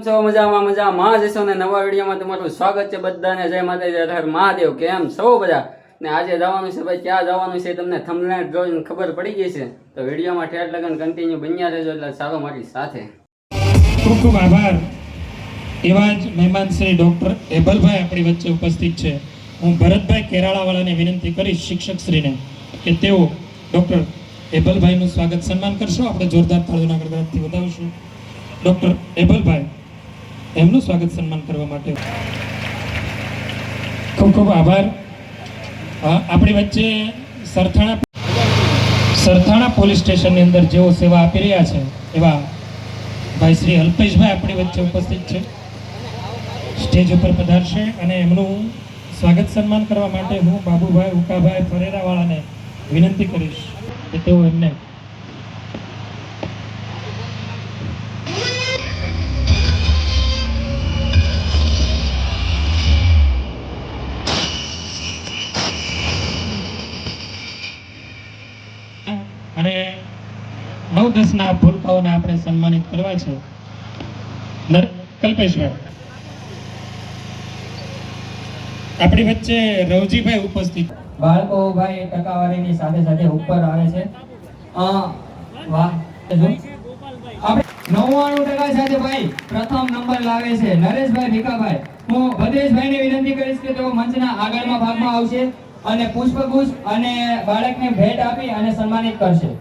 મજામાં મજામાં જશો ને નવા વિડીયોમાં તમારું સ્વાગત છે બધાને. જય માતાજી, હર મહાદેવ. કેમ છો બધા? ને આજે જવાનું છે ભાઈ, ક્યાં જવાનું છે તમને થંબનેલ જોઈને ખબર પડી ગઈ છે. તો વિડીયોમાં ઠેઠ લગન કન્ટિન્યુ બન્યા રહેજો એટલે સારો મારી સાથે. ખૂબ ખૂબ આભાર. એવા જ મહેમાન શ્રી ડોક્ટર એબલભાઈ આપણી વચ્ચે ઉપસ્થિત છે. હું ભરતભાઈ કેરાળાવાળાને વિનંતી કરીશ શિક્ષકશ્રીને કે તેઓ ડોક્ટર એબલભાઈનું સ્વાગત સન્માન કરશો. આપણે જોરદાર તાળીઓના ગણગણાટથી વધાવીશું ડોક્ટર એબલભાઈ એમનું સ્વાગત સન્માન કરવા માટે. ખૂબ ખૂબ આભાર. આપણી વચ્ચે સરથાણા પોલીસ સ્ટેશનની અંદર જેઓ સેવા આપી રહ્યા છે એવા ભાઈ શ્રી અલ્પેશભાઈ આપણી વચ્ચે ઉપસ્થિત છે. સ્ટેજ ઉપર પધારશે અને એમનું સ્વાગત સન્માન કરવા માટે હું બાબુભાઈ ઉકાભાઈ ફરેરાવાળાને વિનંતી કરીશ કે તેઓ એમને અને 9-10 ભૂલકાઓને આપણે સન્માનિત કરવા છે. કલ્પેશભાઈ આપણી વચ્ચે રવજીભાઈ ઉપસ્થિત. બાળકો ભાઈ ટકાવારીની સાથે સાથે ઉપર આવે છે. વાહ, આપણે 99% સાથે ભાઈ પ્રથમ નંબર લાવે છે નરેશભાઈ ભીખાભાઈ. હું ભદ્રેશભાઈને વિનંતી કરીશ કે તેઓ મંચના આગળના ભાગમાં આવશે અને પુષ્પગુચ્છ અને બાળકને ભેટ આપી અને સન્માનિત કરશે.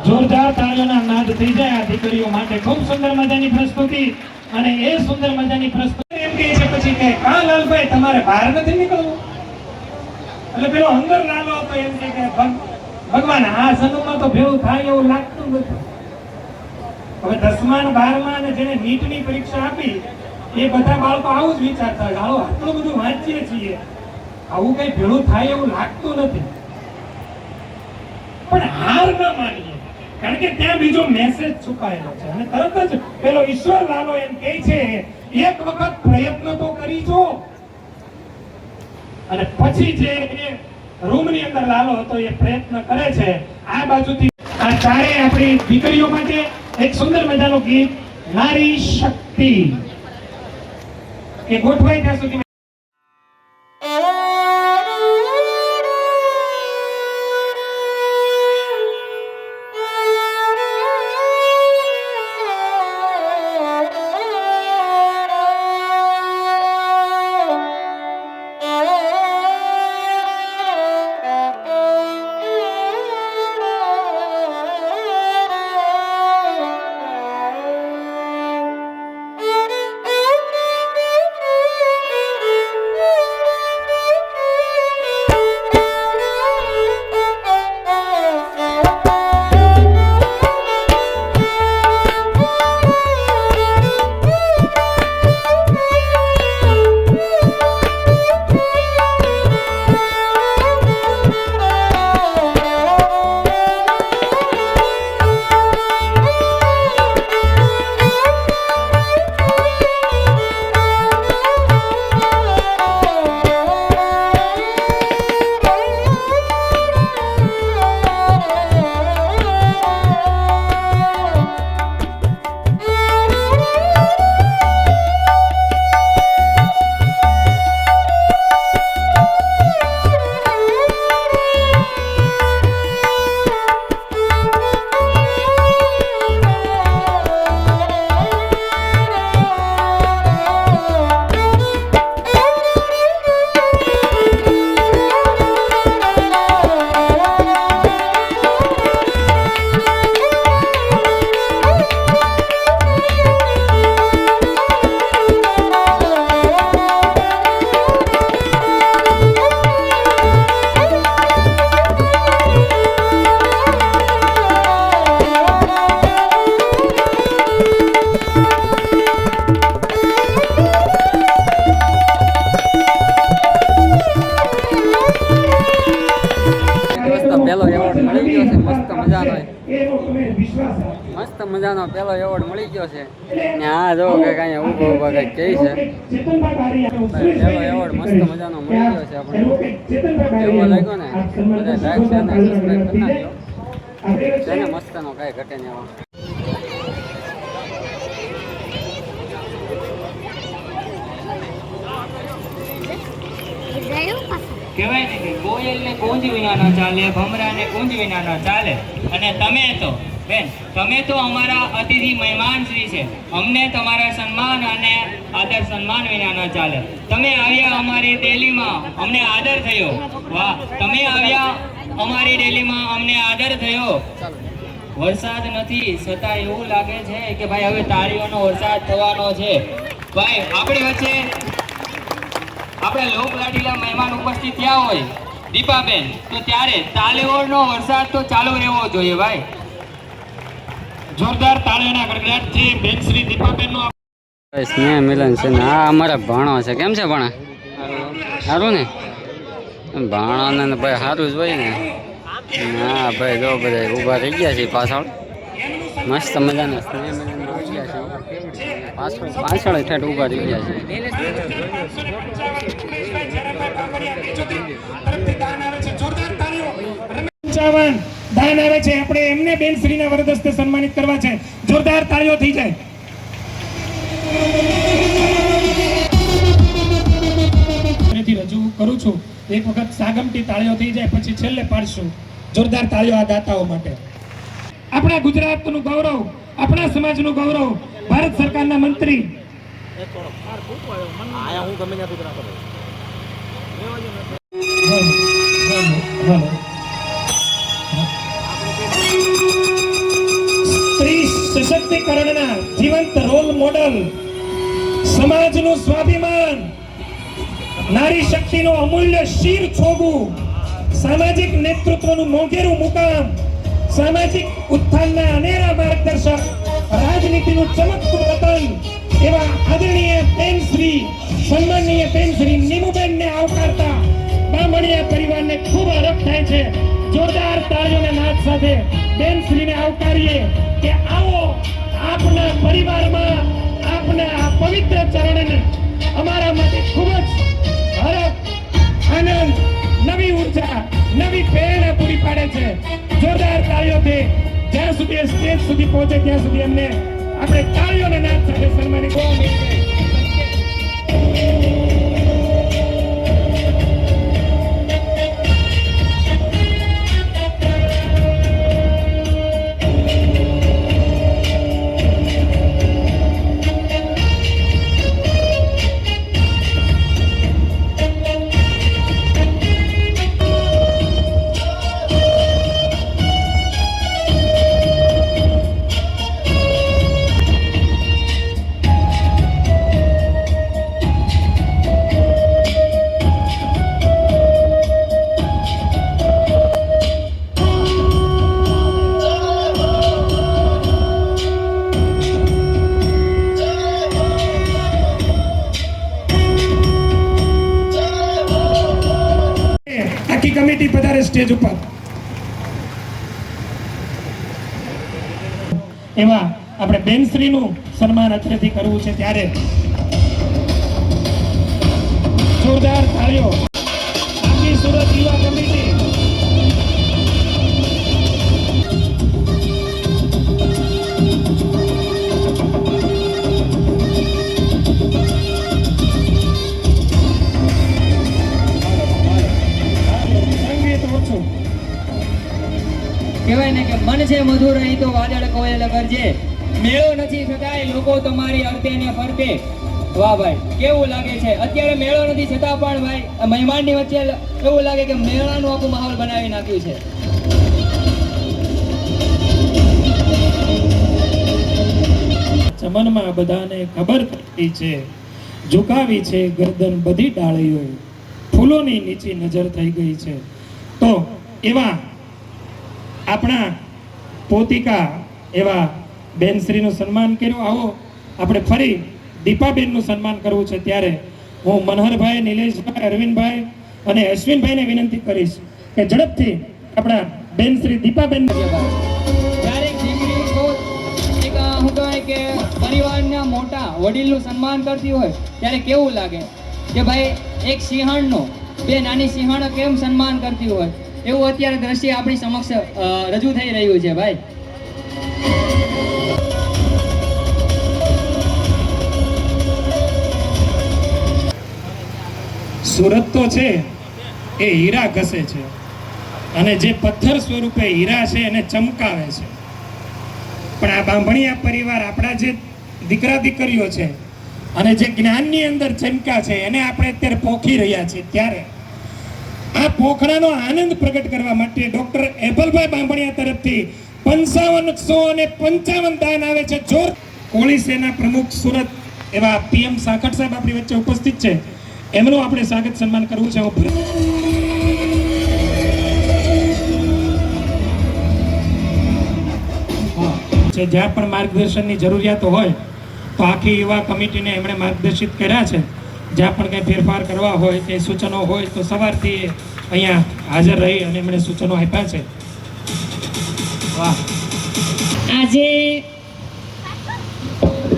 જોરદાર તાળીઓના નાદ થઈ જાય આ દીકરીઓ માટે. ખૂબ સુંદર મજાની પ્રસ્તુતિ અને એ સુંદર મજાની પ્રસ્તુતિ એમ કહે છે પછી કે કા લાલભાઈ તમારે બહાર નથી નીકળવું? એટલે પેલો અંદર લાલો હતો એમ કે ભગવાન આ સંગમમાં તો ભેળું થાય એવું લાગતું નથી. હવે 10મા અને 12મા અને જેને નીટની પરીક્ષા આપી એ બધા બાળકો આવું જ વિચારતા હોય, હાલો આટલું બધું વાંચીએ છીએ, આવું કઈ ભેળું થાય એવું લાગતું નથી. પણ હાર ન માનીએ, કારણ કે ત્યાં બીજો મેસેજ છુપાયેલો છે. અને તરત જ પેલો ઈશ્વર લાલો એમ કહે છે એક વખત પ્રયત્ન તો કરી જો. અને પછી જે રૂમની અંદર લાલો હતો એ પ્રયત્ન કરે છે. આ બાજુથી આ ચારે આપણી દીકરીઓ માટે એક સુંદર મજાનું ગીત નારી શક્તિ એ ગોઠવાય ત્યાં સુધી તમે વિશ્વાસ રાખજો. મસ્ત મજાનો પેલો એવોર્ડ મળી ગયો છે ને આ જો કે કાંઈ ઊભો ઊભા કંઈક કહે છે. ચેતનભાઈ બારીયા પેલો એવોર્ડ મસ્ત મજાનો મળી ગયો છે આપણે. ચેતનભાઈ એવો બારીયા લાગ્યો ને બધા લાઈક છે ને સબસ્ક્રાઈબ કરી નાખજો. તેને મસ્તનો કાંઈ ઘટે નહીં આવા. કહેવાય ને કે કોયલને કુંજ વિના ન ચાલે, ભમરાને કુંજ વિના ન ચાલે. અને તમે તો અમારા અતિથિ મહેમાન શ્રી છે. અમને તમારા સન્માન અને આદર સન્માન વિના ન ચાલે. તમે આવ્યા અમારી ડેલીમાં, અમને આદર થયો. વાહ, તમે આવ્યા અમારી ડેલીમાં, અમને આદર થયો. વરસાદ નથી છતાં એવું લાગે છે કે ભાઈ હવે તાળીઓનો વરસાદ થવાનો છે. ભાઈ આપણી વચ્ચે આપણે લોકલાડીલા મહેમાન ઉપસ્થિત થયા હોય દીપાબેન, તો ત્યારે તાળીઓનો વરસાદ તો ચાલુ રહેવો જોઈએ ભાઈ. જોરદાર તાળીઓના ગડગડાટથી બેન શ્રી દીપાબેનનો સ્નેહ મિલન છે ને આ અમારા ભાણો છે. કેમ છે ભાણા? સારું ને? ભાણાને ને ભાઈ સારું જ હોય ને. હા ભાઈ જો બધા ઊભા થઈ ગયા છે પાછળ. મસ્ત મજાના સ્નેહ મિલન થઈ ગયા છે. પાછળ ઠેઠ ઊભા થઈ ગયા છે. દાન આવે છે. આપણે એમને બેન શ્રીના વરદસ્તે સન્માનિત કરવા છે. જોરદાર તાળીઓ થઈ જાય. રજૂ કરું છું. એક વખત સાગમટી તાળીઓ થઈ જાય પછી છેલ્લે પાડશું જોરદાર તાળીઓ આ દાતાઓ માટે. આપણા ગુજરાતનું ગૌરવ, આપણા સમાજનું ગૌરવ, ભારત સરકારના મંત્રી સ્ત્રી સશક્તિકરણના જીવંત રોલ મોડલ, સમાજનું સ્વાભિમાન, નારી શક્તિનું અમૂલ્ય શિર છોગું, સામાજિક નેતૃત્વનું મોંઘેરું મુકામ, સામાજિક ઉત્થાનના અનેરા માર્ગદર્શક, રાજનીતિનું ચમકતું વતન એવા આદરણીય બેન શ્રી સન્માનીય બેન શ્રી નીમુબેનને આવકારતા બામણિયા પરિવારને ખૂબ હરખ થાય છે. જોરદાર તાળીઓના નાદ સાથે બેન શ્રીને આવકારીએ કે આવો આપના પરિવારમાં આપના આ પવિત્ર ચરણને અમારા માટે ખૂબ જ હરખ, આનંદ, નવી ઉર્જા, નવી પ્રેરણા પૂરી પાડે છે. જોરદાર તાળીઓથી જ્યાં સુધી સ્ટેજ સુધી પહોંચે ત્યાં સુધી એમને આપણે તાળીઓના નાદ સાથે સન્માનિત કમિટી પધારે સ્ટેજ ઉપર. એમાં આપણે બેનશ્રીનું સન્માન અત્રેથી કરવું છે ત્યારે જોરદાર તાળીઓ. આખી સુરત યુવા કમિટી કહેવાય ને કે મન છે મધુર અહીં તો વાદળ કોયલ ગરજે. મેળો નથી છતાંય લોકો તમારી અર્થે ને ફરતે. વાહ ભાઈ, કેવું લાગે છે. અત્યારે મેળો નથી છતાં પણ ભાઈ મહેમાનની વચ્ચે એવું લાગે કે મેળાનું આખું માહોલ બનાવી નાખ્યું છે. ચમનમાં બધાને ખબર પડી છે, ઝુકાવી છે ગરદન બધી ડાળીઓ, ફૂલોની નીચે નજર થઈ ગઈ છે. તો એવા આપણા પોતિકા એવા બેનશ્રીનું સન્માન કર્યું. આવો આપણે ફરી દીપાબેનનું સન્માન કરવું છે ત્યારે હું મનહરભાઈ, નિલેશભાઈ, અરવિંદભાઈ અને અશ્વિનભાઈને વિનંતી કરીશ કે ઝડપથી આપણા બેનશ્રી દીપાબેન જ્યારે મોટા વડીલનું સન્માન કરતી હોય ત્યારે કેવું લાગે કે ભાઈ એક સિંહણનો બે નાની સિંહણો કેમ સન્માન કરતી હોય એવું અત્યારે દ્રશ્ય આપણી સમક્ષ રજૂ થઈ રહ્યું છે ભાઈ. સુરત તો છે એ હીરા ઘસે છે અને જે પથ્થર સ્વરૂપે હીરા છે એને ચમકાવે છે. પણ આ બાંભણિયા પરિવાર આપણા જે દીકરા દીકરીઓ છે અને જે જ્ઞાનની અંદર ચમકા છે એને આપણે અત્યારે પોખી રહ્યા છીએ. ત્યારે આ પોખડાનો આનંદ પ્રગટ કરવા માટે ડોક્ટર એબલભાઈ બાંભણિયા તરફથી 5555 દાન આવે છે. જોર કોળી સેના પ્રમુખ સુરત એવા પીએમ સાખટ સાહેબ આપણી વચ્ચે ઉપસ્થિત છે. એમનું આપણે સ્વાગત સન્માન કરવું છે. જ્યાં પણ માર્ગદર્શનની જરૂરિયાતો હોય તો આખી યુવા કમિટીને એમણે માર્ગદર્શિત કર્યા છે. જ્યાં પણ કંઈ ફેરફાર કરવા હોય કે સૂચનો હોય તો સવારથી અહીંયા હાજર રહી અને એમણે સૂચનો આપ્યા છે. વાહ. આજે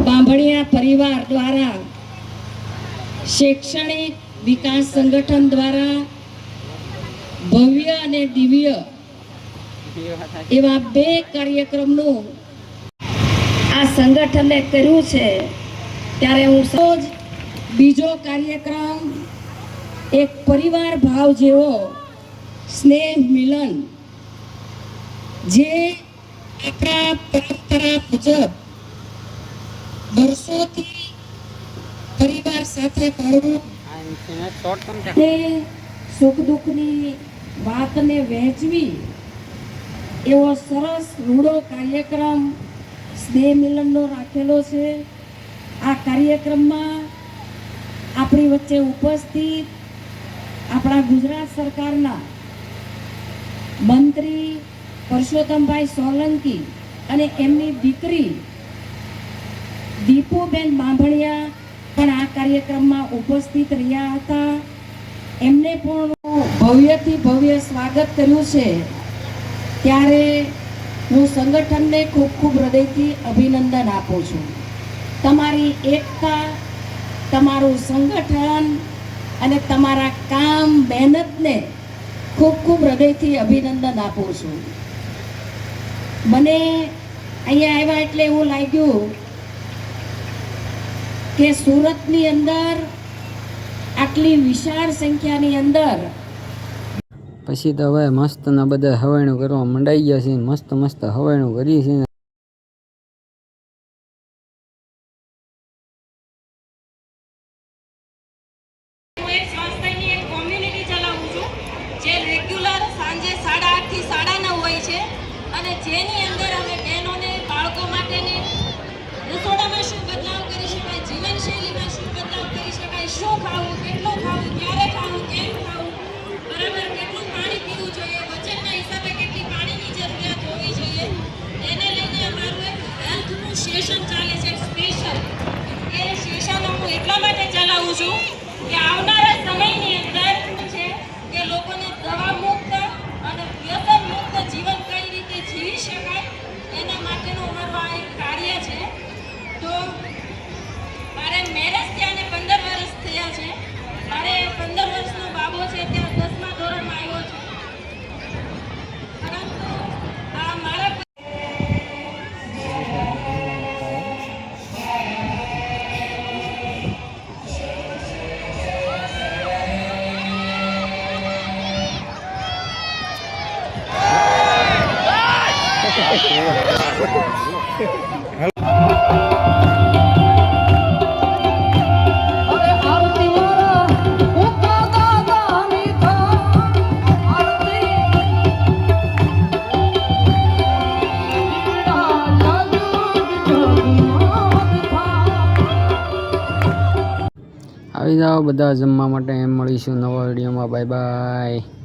બાંભણિયા પરિવાર દ્વારા શૈક્ષણિક વિકાસ સંગઠન દ્વારા ભવ્ય અને દિવ્ય એવા 2 કાર્યક્રમનું આ સંગઠને કર્યું છે. ત્યારે હું સૌજ બીજો કાર્યક્રમ એક પરિવાર ભાવ જેવો સ્નેહ મિલન જે આપણા પરંપરા મુજબ વર્ષોથી પરિવાર સાથે કરવું ને સુખ દુઃખની વાતને વહેંચવી એવો સરસ રૂડો કાર્યક્રમ સ્નેહ મિલનનો રાખેલો છે. આ કાર્યક્રમમાં આપણી વચ્ચે ઉપસ્થિત આપણા ગુજરાત સરકારના મંત્રી પરસોત્તમભાઈ સોલંકી અને એમની દીકરી દીપુબેન બાંભણિયા પણ આ કાર્યક્રમમાં ઉપસ્થિત રહ્યા હતા. એમને પણ ભવ્યથી ભવ્ય સ્વાગત કર્યું છે. ત્યારે હું સંગઠનને ખૂબ ખૂબ હૃદયથી અભિનંદન આપું છું. તમારી એકતા, તમારું સંગઠન અને તમારા કામ મહેનતને ખૂબ ખૂબ હૃદયથી અભિનંદન આપું છું. મને અહીંયા આવ્યા એટલે એવું લાગ્યું કે સુરતની અંદર આટલી વિશાળ સંખ્યાની અંદર પછી તો હવે મસ્ત ના બધા હવાયણું કરવા મંડાઈ ગયા છે. મસ્ત મસ્ત હવાયણું કરીએ છીએ. હું એક સંસ્થાની એક કોમ્યુનિટી ચલાવું છું જે રેગ્યુલર સાંજે 8:30 થી 9:30 હોય છે અને જેની અંદર અમે બહેનોને બાળકો માટેની રસોડામાં શું બદલાવ કરી શકાય, જીવનશૈલીમાં શું બદલાવ કરી શકાય, શું ખાવું, કેટલું ખાવું, ક્યારે ખાવું, કેમ ખાવું, બરાબર કેટલું પાણી પીવું જોઈએ, વજનના હિસાબે કેટલી પાણીની જરૂરિયાત હોવી જોઈએ, એને લઈને અમારું એક હેલ્થનું સેશન ચાલે છે સ્પેશિયલ. એ સેશન હું એટલા માટે ચલાવું છું કે આવનારા સમયની અંદર છે કે લોકોને દવા મુક્ત અને વ્યસન મુક્ત જીવન કઈ રીતે જીવી શકાય એના માટેનું અમારું આ એક કાર્ય છે. તો મારે મેરેજ થયા ને 15 વર્ષ થયા છે. મારે 15 વર્ષનો બાબો છે ત્યાં 10મા ધોરણમાં આવ્યો છે. પરંતુ આ મારા આવી જાઓ બધા જમવા માટે. એમ મળીશું નવા વિડીયોમાં. Bye bye.